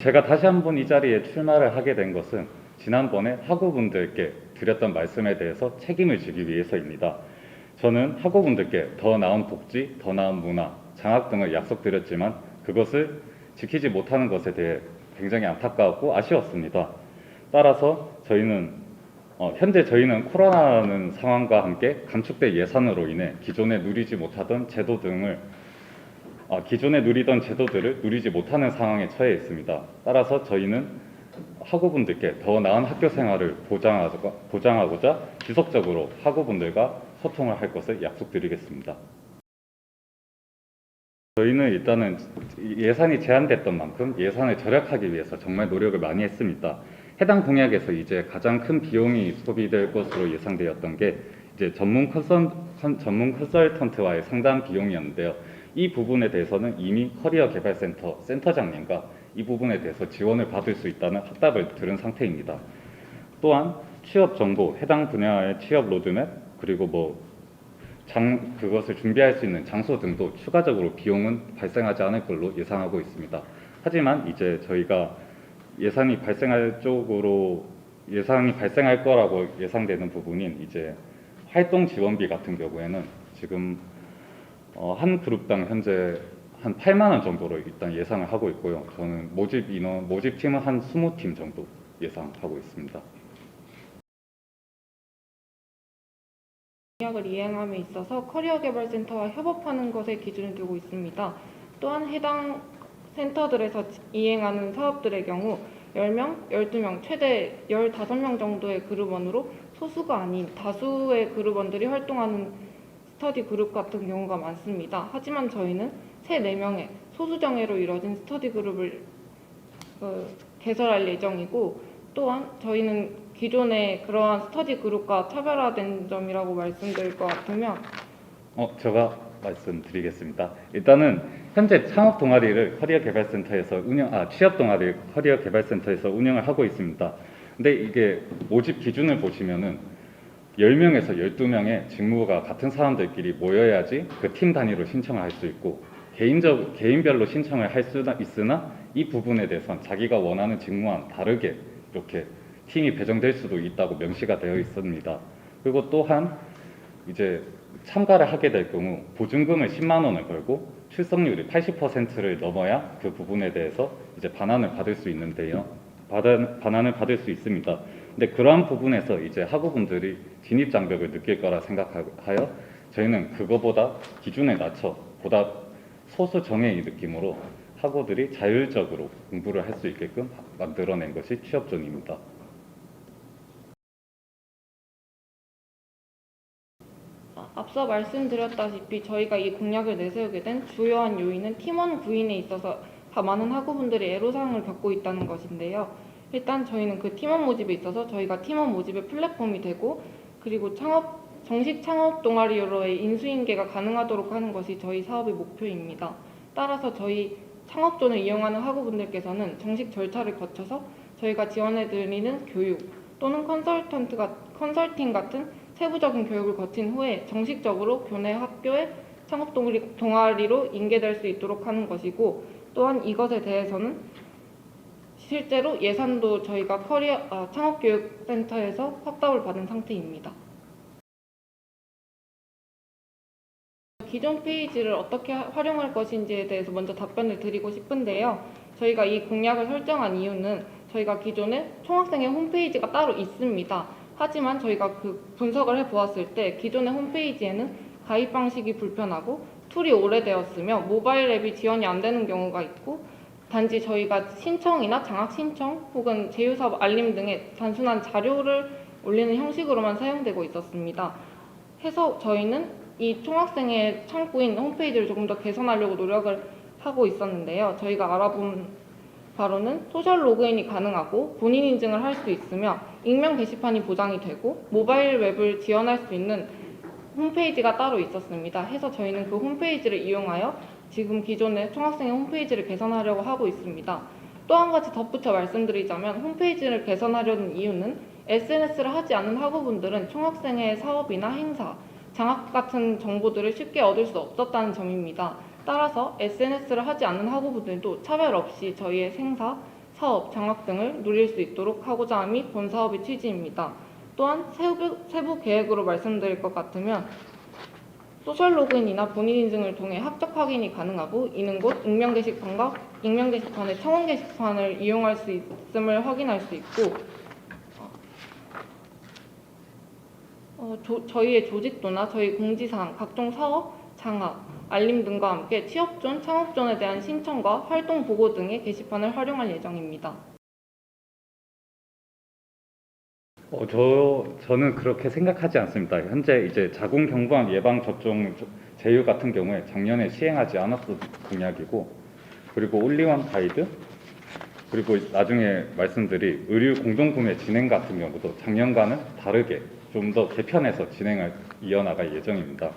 제가 다시 한번 이 자리에 출마를 하게 된 것은 지난번에 학우분들께 드렸던 말씀에 대해서 책임을 지기 위해서입니다. 저는 학우분들께 더 나은 복지, 더 나은 문화, 장학 등을 약속드렸지만 그것을 지키지 못하는 것에 대해 굉장히 안타까웠고 아쉬웠습니다. 따라서 현재 저희는 코로나라는 상황과 함께 감축된 예산으로 인해 기존에 누리지 못하던 제도 등을 기존에 누리던 제도들을 누리지 못하는 상황에 처해 있습니다. 따라서 저희는 학우분들께 더 나은 학교 생활을 보장하고자 지속적으로 학우분들과 소통을 할 것을 약속드리겠습니다. 저희는 일단은 예산이 제한됐던 만큼 예산을 절약하기 위해서 정말 노력을 많이 했습니다. 해당 공약에서 이제 가장 큰 비용이 소비될 것으로 예상되었던 게 이제 전문 컨설턴트와의 상담 비용이었는데요. 이 부분에 대해서는 이미 커리어 개발센터 센터장님과 이 부분에 대해서 지원을 받을 수 있다는 확답을 들은 상태입니다. 또한 취업 정보, 해당 분야의 취업 로드맵, 그리고 그것을 준비할 수 있는 장소 등도 추가적으로 비용은 발생하지 않을 걸로 예상하고 있습니다. 하지만 이제 저희가 예산이 발생할 거라고 예상되는 부분인 이제 활동 지원비 같은 경우에는 지금 한 그룹당 현재 한 8만 원 정도로 일단 예상을 하고 있고요. 저는 모집팀은 한 20팀 정도 예상하고 있습니다. 공약을 이행함에 있어서 커리어 개발센터와 협업하는 것에 기준을 두고 있습니다. 또한 해당 센터들에서 이행하는 사업들의 경우 10명, 12명, 최대 15명 정도의 그룹원으로 소수가 아닌 다수의 그룹원들이 활동하는 스터디 그룹 같은 경우가 많습니다. 하지만 저희는 4명의 소수정예로 이루어진 스터디 그룹을 개설할 예정이고, 또한 저희는 기존의 그러한 스터디 그룹과 차별화된 점이라고 말씀드릴 것 같으면 제가 말씀드리겠습니다. 일단은 현재 창업 동아리를 취업 동아리 커리어 개발센터에서 운영을 하고 있습니다. 근데 이게 모집 기준을 보시면은 10명에서 12명의 직무가 같은 사람들끼리 모여야지 그 팀 단위로 신청을 할 수 있고 개인별로 신청을 할 수 있으나 이 부분에 대해서는 자기가 원하는 직무와는 다르게 이렇게 팀이 배정될 수도 있다고 명시가 되어 있습니다. 그리고 또한 이제 참가를 하게 될 경우 보증금을 10만 원을 걸고 출석률이 80%를 넘어야 그 부분에 대해서 이제 반환을 받을 수 있는데요. 반환을 받을 수 있습니다. 근데 그러한 부분에서 이제 학우분들이 진입 장벽을 느낄 거라 생각하여 저희는 그거보다 기준에 낮춰 보다 소수 정예의 느낌으로 학우들이 자율적으로 공부를 할 수 있게끔 만들어낸 것이 취업존입니다. 앞서 말씀드렸다시피 저희가 이 공약을 내세우게 된 주요한 요인은 팀원 구인에 있어서 많은 학우분들이 애로사항을 겪고 있다는 것인데요. 일단 저희는 그 팀원 모집에 있어서 저희가 팀원 모집의 플랫폼이 되고, 그리고 정식 창업 동아리로의 인수인계가 가능하도록 하는 것이 저희 사업의 목표입니다. 따라서 저희 창업존을 이용하는 학우분들께서는 정식 절차를 거쳐서 저희가 지원해드리는 교육 또는 컨설팅 같은 세부적인 교육을 거친 후에 정식적으로 교내 학교의 창업 동아리로 인계될 수 있도록 하는 것이고, 또한 이것에 대해서는 실제로 예산도 저희가 창업교육센터에서 확답을 받은 상태입니다. 기존 페이지를 어떻게 활용할 것인지에 대해서 먼저 답변을 드리고 싶은데요. 저희가 이 공약을 설정한 이유는 저희가 기존에 총학생회 홈페이지가 따로 있습니다. 하지만 저희가 그 분석을 해보았을 때 기존의 홈페이지에는 가입 방식이 불편하고 툴이 오래되었으며 모바일 앱이 지원이 안 되는 경우가 있고, 단지 저희가 신청이나 장학 신청 혹은 제휴사업 알림 등의 단순한 자료를 올리는 형식으로만 사용되고 있었습니다. 해서 저희는 이 총학생회 창구인 홈페이지를 조금 더 개선하려고 노력을 하고 있었는데요. 저희가 알아본 바로는 소셜 로그인이 가능하고 본인 인증을 할 수 있으며 익명 게시판이 보장이 되고 모바일 웹을 지원할 수 있는 홈페이지가 따로 있었습니다. 해서 저희는 그 홈페이지를 이용하여 지금 기존의 총학생회 홈페이지를 개선하려고 하고 있습니다. 또 한 가지 덧붙여 말씀드리자면 홈페이지를 개선하려는 이유는 SNS를 하지 않는 학우분들은 총학생회 사업이나 행사, 장학 같은 정보들을 쉽게 얻을 수 없었다는 점입니다. 따라서 SNS를 하지 않는 학우분들도 차별 없이 저희의 사업, 장학 등을 누릴 수 있도록 하고자 함이 본 사업의 취지입니다. 또한 세부 계획으로 말씀드릴 것 같으면 소셜 로그인이나 본인 인증을 통해 학적 확인이 가능하고 이는 곧 익명 게시판의 청원 게시판을 이용할 수 있음을 확인할 수 있고 저희의 조직도나 저희 공지사항, 각종 사업, 장학, 알림 등과 함께 취업존, 창업존에 대한 신청과 활동 보고 등의 게시판을 활용할 예정입니다. 저는 그렇게 생각하지 않습니다. 현재 이제 자궁경부암 예방 접종 제휴 같은 경우에 작년에 시행하지 않았던 공약이고, 그리고 올리원 가이드, 그리고 나중에 말씀드릴 의류 공동구매 진행 같은 경우도 작년과는 다르게 좀 더 개편해서 이어나갈 예정입니다.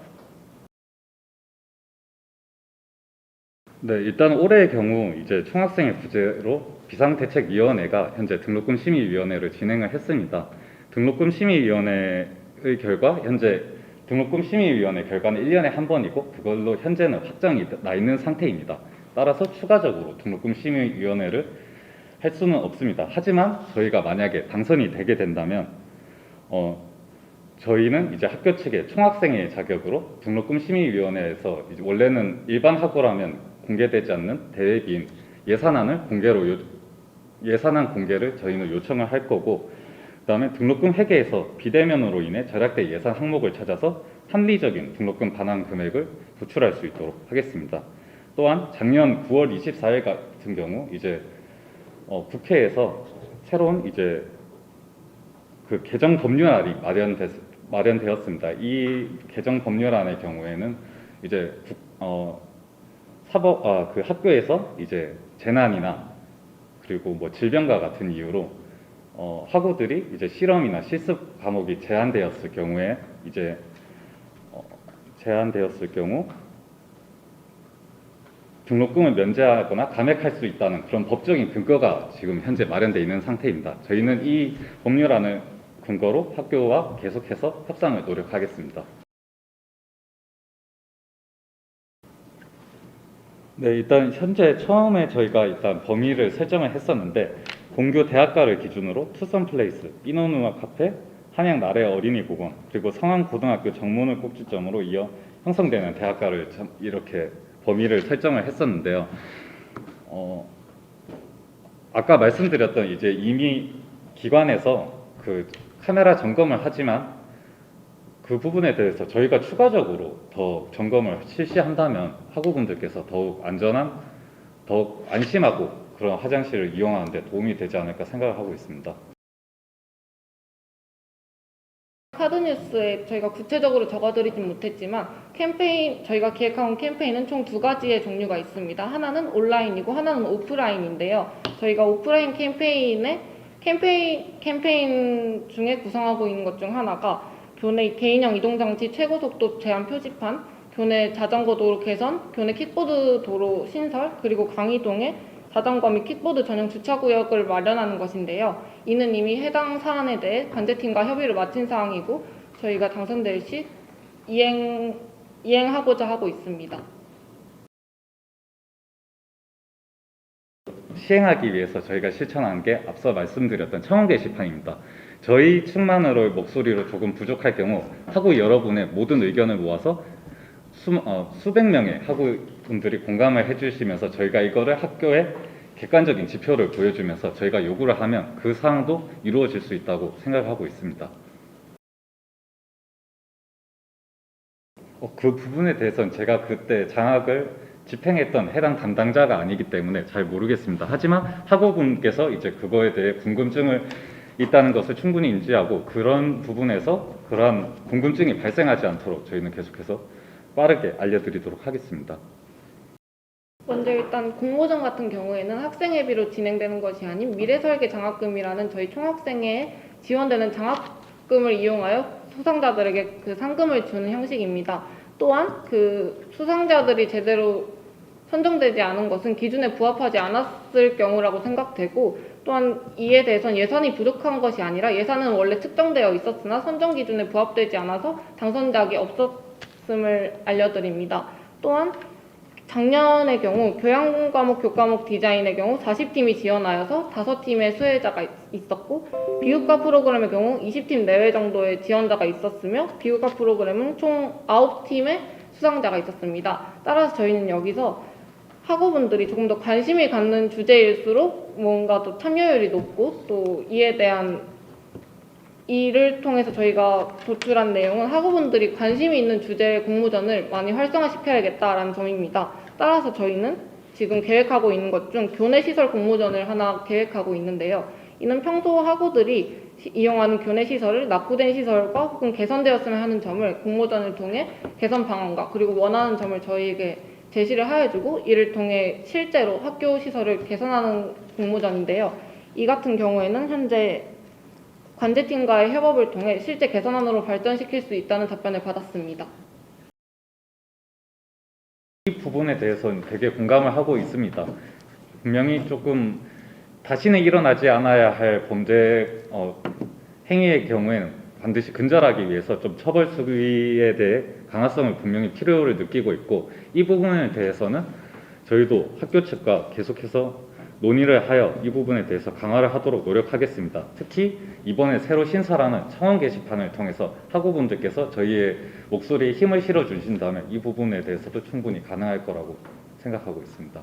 네, 일단 올해의 경우 이제 총학생회 부재로 비상대책위원회가 현재 등록금 심의위원회를 진행을 했습니다. 등록금 심의위원회의 결과 현재 등록금 심의위원회 결과는 1년에 한 번이고 그걸로 현재는 확정이 나 있는 상태입니다. 따라서 추가적으로 등록금 심의위원회를 할 수는 없습니다. 하지만 저희가 만약에 당선이 되게 된다면 저희는 이제 학교 측의 총학생회 자격으로 등록금 심의위원회에서 이제 원래는 일반 학우라면 공개되지 않는 대회비인 예산안 공개를 저희는 요청을 할 거고, 그다음에 등록금 회계에서 비대면으로 인해 절약된 예산 항목을 찾아서 합리적인 등록금 반환 금액을 도출할 수 있도록 하겠습니다. 또한 작년 9월 24일 같은 경우 이제 국회에서 새로운 이제 그 개정 법률안이 마련되었습니다. 이 개정 법률안의 경우에는 이제 그 학교에서 이제 재난이나 그리고 뭐 질병과 같은 이유로 학우들이 이제 실험이나 실습 과목이 제한되었을 경우 등록금을 면제하거나 감액할 수 있다는 그런 법적인 근거가 지금 현재 마련되어 있는 상태입니다. 저희는 이 법률안을 근거로 학교와 계속해서 협상을 노력하겠습니다. 네, 일단 현재 처음에 저희가 일단 범위를 설정을 했었는데 공교 대학가를 기준으로 투썸플레이스, 인원음악 카페, 한양 나래 어린이공원, 그리고 성안고등학교 정문을 꼭지점으로 이어 형성되는 대학가를 이렇게 범위를 설정을 했었는데요. 아까 말씀드렸던 이제 이미 기관에서 그 카메라 점검을 하지만 그 부분에 대해서 저희가 추가적으로 더 점검을 실시한다면 학우분들께서 더욱 안전한, 더욱 안심하고 그런 화장실을 이용하는 데 도움이 되지 않을까 생각을 하고 있습니다. 카드뉴스에 저희가 구체적으로 적어드리진 못했지만 저희가 기획한 캠페인은 총 2가지의 종류가 있습니다. 하나는 온라인이고 하나는 오프라인인데요. 저희가 오프라인 캠페인 중에 구성하고 있는 것 중 하나가 교내 개인형 이동장치 최고속도 제한 표지판, 교내 자전거 도로 개선, 교내 킥보드 도로 신설, 그리고 강의동에 자전거 및 킥보드 전용 주차구역을 마련하는 것인데요. 이는 이미 해당 사안에 대해 관제팀과 협의를 마친 사항이고 저희가 당선될 시 이행하고자 하고 있습니다. 시행하기 위해서 저희가 실천한 게 앞서 말씀드렸던 청원 게시판입니다. 저희 측만으로의 목소리로 조금 부족할 경우 학우 여러분의 모든 의견을 모아서 수백 명의 학우분들이 공감을 해주시면서 저희가 이거를 학교에 객관적인 지표를 보여주면서 저희가 요구를 하면 그 사항도 이루어질 수 있다고 생각하고 있습니다. 그 부분에 대해서는 제가 그때 장학을 집행했던 해당 담당자가 아니기 때문에 잘 모르겠습니다. 하지만 학우분께서 이제 그거에 대해 궁금증을 있다는 것을 충분히 인지하고 그런 부분에서 그러한 궁금증이 발생하지 않도록 저희는 계속해서 빠르게 알려드리도록 하겠습니다. 먼저 일단 공모전 같은 경우에는 학생회비로 진행되는 것이 아닌 미래설계 장학금이라는 저희 총학생회에 지원되는 장학금을 이용하여 수상자들에게 그 상금을 주는 형식입니다. 또한 그 수상자들이 제대로 선정되지 않은 것은 기준에 부합하지 않았을 경우라고 생각되고, 또한 이에 대해서는 예산이 부족한 것이 아니라 예산은 원래 측정되어 있었으나 선정 기준에 부합되지 않아서 당선작이 없었음을 알려드립니다. 또한 작년의 경우 교양 과목, 교과목 디자인의 경우 40팀이 지원하여서 5팀의 수혜자가 있었고 비교과 프로그램의 경우 20팀 내외 정도의 지원자가 있었으며 비교과 프로그램은 총 9팀의 수상자가 있었습니다. 따라서 저희는 여기서 학우분들이 조금 더 관심이 갖는 주제일수록 뭔가 더 참여율이 높고 또 이에 대한 이를 통해서 저희가 도출한 내용은 학우분들이 관심이 있는 주제의 공모전을 많이 활성화시켜야겠다라는 점입니다. 따라서 저희는 지금 계획하고 있는 것 중 교내시설 공모전을 하나 계획하고 있는데요. 이는 평소 학우들이 이용하는 교내시설을 낙후된 시설과 혹은 개선되었으면 하는 점을 공모전을 통해 개선 방안과 그리고 원하는 점을 저희에게 제시를 하여주고 이를 통해 실제로 학교 시설을 개선하는 공모전인데요. 이 같은 경우에는 현재 관제팀과의 협업을 통해 실제 개선안으로 발전시킬 수 있다는 답변을 받았습니다. 이 부분에 대해서는 되게 공감을 하고 있습니다. 분명히 조금 다시는 일어나지 않아야 할 범죄 행위의 경우에는 반드시 근절하기 위해서 좀 처벌 수위에 대해 강화성을 분명히 필요를 느끼고 있고 이 부분에 대해서는 저희도 학교 측과 계속해서 논의를 하여 이 부분에 대해서 강화를 하도록 노력하겠습니다. 특히 이번에 새로 신설하는 청원 게시판을 통해서 학우분들께서 저희의 목소리에 힘을 실어주신다면 이 부분에 대해서도 충분히 가능할 거라고 생각하고 있습니다.